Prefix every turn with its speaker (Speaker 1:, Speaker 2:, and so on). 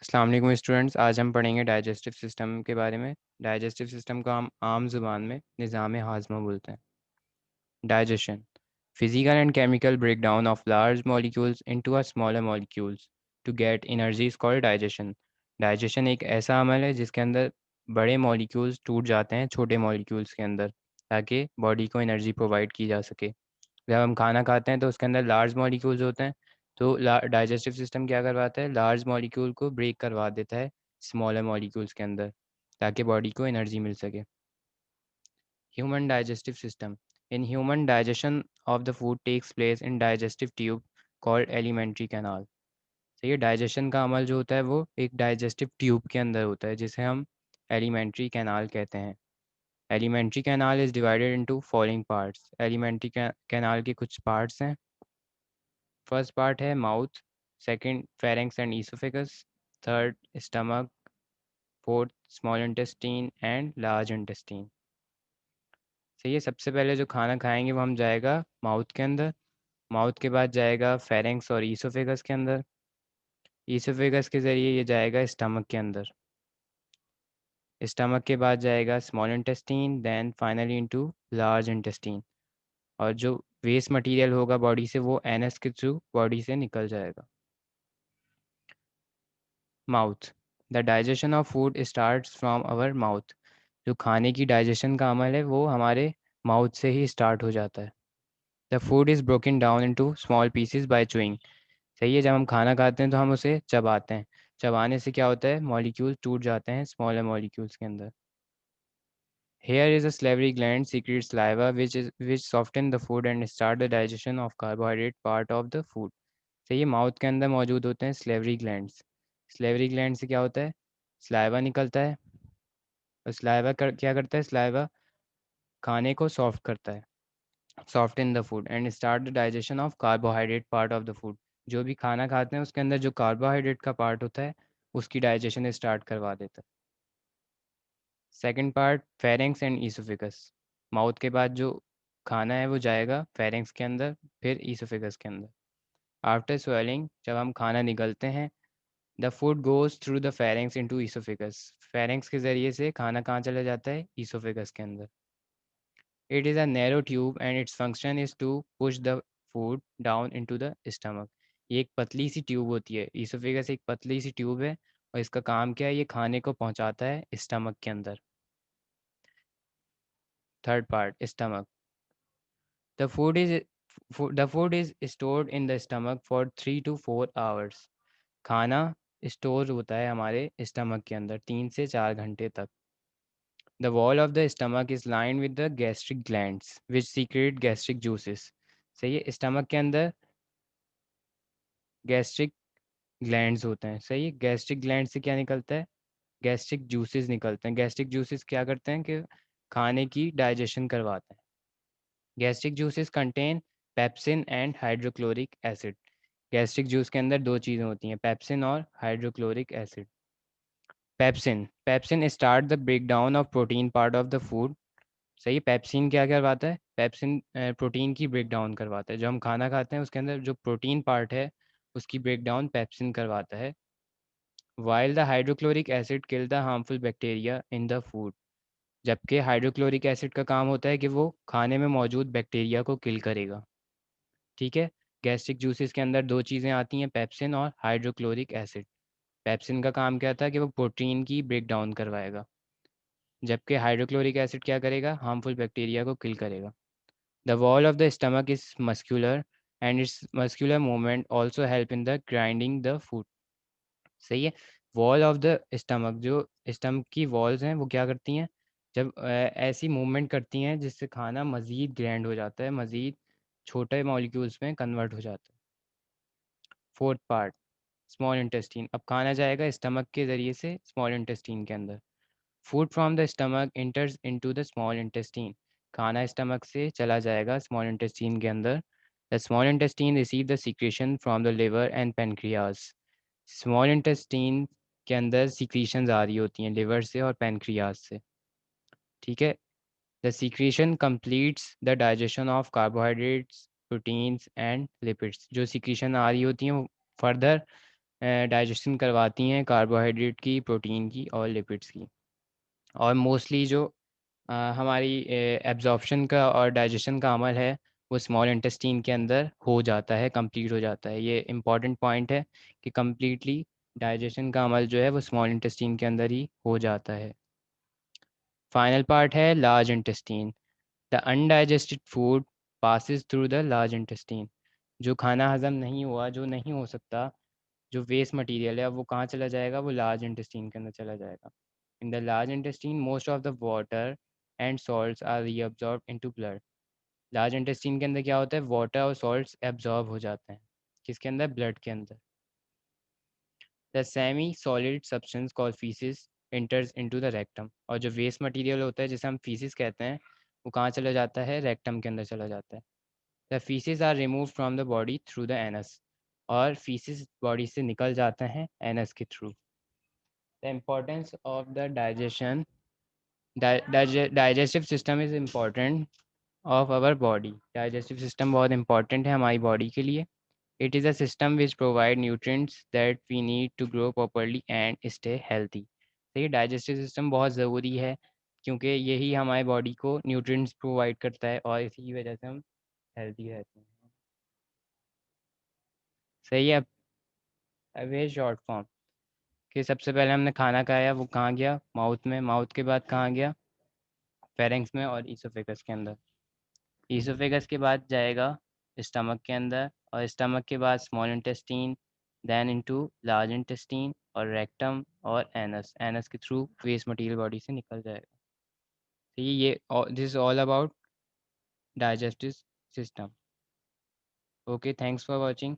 Speaker 1: अस्सलाम वालेकुम स्टूडेंट्स, आज हम पढ़ेंगे डाइजेस्टिव सिस्टम के बारे में। डाइजेस्टिव सिस्टम को हम आम जुबान में निज़ाम हाज़मा बोलते हैं। Digestion, physical and chemical breakdown of large molecules into a smaller molecules to get energy is called digestion. Digestion एक ऐसा अमल है जिसके अंदर बड़े मॉलिक्यूल्स टूट जाते हैं छोटे मॉलिक्यूल्स के अंदर, ताकि बॉडी को एनर्जी प्रोवाइड की जा सके। जब हम खाना खाते हैं तो उसके अंदर लार्ज मॉलिक्यूल्स होते हैं, तो डाइजेस्टिव सिस्टम क्या करवाता है, लार्ज मॉलिक्यूल को ब्रेक करवा देता है स्मॉलर मॉलिक्यूल्स के अंदर, ताकि बॉडी को एनर्जी मिल सके। Human digestive system, in human digestion of the food takes place in digestive tube called alimentary canal. तो ये डाइजेशन का अमल जो होता है वो एक डाइजेस्टिव ट्यूब के अंदर होता है, जिसे हम एलिमेंट्री कैनाल कहते हैं। Alimentary canal is divided into following parts. Alimentary canal के कुछ पार्ट्स हैं। फर्स्ट पार्ट है mouth, second pharynx and oesophagus, third stomach, fourth small intestine and large intestine. सही है। सबसे पहले जो खाना खाएंगे वो हम जाएगा माउथ के अंदर, माउथ के बाद जाएगा फेरेंक्स और ईसोफेगस के अंदर, ईसोफेगस के ज़रिए ये जाएगा स्टमक के अंदर, स्टमक के बाद जाएगा small intestine, then finally into large intestine. और जो वेस्ट मटेरियल होगा बॉडी से वो एनएस के थ्रू बॉडी से निकल जाएगा। Mouth, the digestion of food starts from our mouth. जो खाने की डाइजेशन का अमल है वो हमारे माउथ से ही स्टार्ट हो जाता है। The food is broken down into small pieces by chewing. सही है। जब हम खाना खाते हैं तो हम उसे चबाते हैं, चबाने से क्या होता है, मॉलिक्यूल टूट जाते हैं स्मॉलर मॉलिक्यूल्स के अंदर। Here is a salivary gland secretes saliva which soften the food and start the digestion of carbohydrate part of the food। सही है। माउथ के अंदर मौजूद होते हैं स्लेवरी ग्लैंड्स। स्लेवरी ग्लैंड से क्या होता है, सलाइवा निकलता है, और क्या करता है, सलाइवा खाने को सॉफ्ट करता है, soft in the food and start the digestion of carbohydrate part of the food. जो भी खाना खाते हैं उसके अंदर जो कार्बोहाइड्रेट का पार्ट होता है उसकी डाइजेशन स्टार्ट करवा देता है। Second part pharynx and oesophagus. Mouth के बाद जो खाना है वो जाएगा फेरेंक्स के अंदर, फिर ईसोफेगस के अंदर। आफ्टर स्वेलिंग, जब हम खाना निगलते हैं, the food goes through the pharynx into oesophagus. Pharynx के ज़रिए से खाना कहाँ चला जाता है, ईसोफेगस के अंदर। It is a narrow tube and its function is to push the food down into the stomach. ये एक पतली सी ट्यूब होती है, ईसोफेगस एक पतली सी ट्यूब है, और इसका काम क्या है, ये खाने को पहुंचाता है स्टमक के अंदर। Third part stomach, the food is the food is stored in the stomach for 3 to 4 hours। खाना स्टोर होता है हमारे स्टमक के अंदर 3 से 4 घंटे तक। The wall of the stomach is line with the gastric glands which secret gastric juices. सही है। स्टमक के अंदर गैस्ट्रिक ग्लैंड्स होते हैं। सही है। गैस्ट्रिक ग्लैंड से क्या निकलता है, गैस्ट्रिक जूसेस निकलते हैं। गैस्ट्रिक जूसेस क्या करते हैं कि खाने की डाइजेशन करवाते हैं। Gastric juices contain pepsin and hydrochloric acid. Gastric juice के अंदर दो चीज़ें होती हैं, पेप्सिन और hydrochloric acid. Pepsin, pepsin start the break down of protein part of the food. सही। पेप्सिन क्या करवाता है, पेप्सिन प्रोटीन की ब्रेक डाउन करवाता है। जो हम खाना खाते हैं उसके अंदर जो प्रोटीन पार्ट है उसकी ब्रेक डाउन पेप्सिन करवाता है। While the hydrochloric acid kill the harmful bacteria in the food. जबकि हाइड्रोक्लोरिक एसिड का काम होता है कि वो खाने में मौजूद बैक्टीरिया को किल करेगा। ठीक है। गैस्ट्रिक जूसेस के अंदर दो चीज़ें आती हैं, पेप्सिन और हाइड्रोक्लोरिक एसिड। पेप्सिन का काम क्या था कि वो प्रोटीन की ब्रेक डाउन करवाएगा, जबकि हाइड्रोक्लोरिक एसिड क्या करेगा, हार्मफुल बैक्टीरिया को किल करेगा। The wall of the stomach is muscular and it's muscular movement also help in the grinding the food. सही है। वॉल ऑफ द स्टमक, जो स्टमक की वॉल्स हैं वो क्या करती हैं, जब ऐसी मूवमेंट करती हैं जिससे खाना मज़ीद ग्रैंड हो जाता है, मज़ीद छोटे मॉलिक्यूल्स में कन्वर्ट हो जाता है। Fourth part small intestine. अब खाना जाएगा स्टमक के ज़रिए से स्मॉल इंटेस्टीन के अंदर। Food from the stomach इंटर्स into the small intestine. खाना स्टमक से चला जाएगा स्मॉल इंटेस्टीन के अंदर। The small intestine receive the secretion from the liver and pancreas. Small intestine के अंदर सीक्रेशंस आ रही होती हैं लिवर से और पेनक्रियाज से। ठीक है। The secretion completes the digestion of carbohydrates, proteins and lipids. जो सीक्रेशन आ रही होती हैं वो फर्दर डाइजेशन करवाती हैं कार्बोहाइड्रेट की, प्रोटीन की और लिपिड्स की। और मोस्टली जो हमारी एब्जॉर्प्शन का और डाइजेशन का अमल है वो स्मॉल इंटेस्टीन के अंदर हो जाता है, कंप्लीट हो जाता है। ये इम्पॉर्टेंट पॉइंट है कि कम्प्लीटली डाइजेशन का अमल जो है वो स्मॉल इंटेस्टीन के अंदर ही हो जाता है। फाइनल पार्ट है large intestine. The undigested food passes through the large intestine. जो खाना हजम नहीं हुआ, जो नहीं हो सकता, जो वेस्ट मटेरियल है, अब वो कहाँ चला जाएगा? वो लार्ज इंटेस्टीन के अंदर चला जाएगा। In the large intestine most of the water and salts are reabsorb into blood. Large intestine के अंदर क्या होता है? वाटर और सॉल्ट्स एब्जॉर्ब हो जाते हैं। किसके अंदर? ब्लड के अंदर। The semi solid substance called faeces enters into the rectum. और जो वेस्ट मटेरियल होता है जिसे हम फीसिस कहते हैं, वो कहाँ चला जाता है? रेक्टम के अंदर चला जाता है। The faeces are remove from the body through the anus. और फीसिस बॉडी से निकल जाते हैं एनस के थ्रू। The importance of the digestion, digestive system is important of our body. Digestive system बहुत इंपॉर्टेंट है हमारी बॉडी के लिए। It is a system which provide nutrients that we need to grow properly and stay healthy. तो ये digestive system बहुत ज़रूरी है क्योंकि यही हमारी बॉडी को न्यूट्रिएंट्स प्रोवाइड करता है और इसी की वजह से हम हेल्थी रहते हैं। सही है। अब ये शॉर्ट फॉर्म कि सबसे पहले हमने खाना खाया, वो कहाँ गया? माउथ में। माउथ के बाद कहाँ गया? फेरेंक्स में और ईसोफेगस के अंदर। ईसोफेगस के बाद जाएगा स्टमक के अंदर, और स्टमक के बाद small intestine, then into large intestine और रेक्टम और एनस। एनस के थ्रू वेस्ट मटेरियल बॉडी से निकल जाएगा। तो ये this is all about digestive system. Okay, thanks for watching.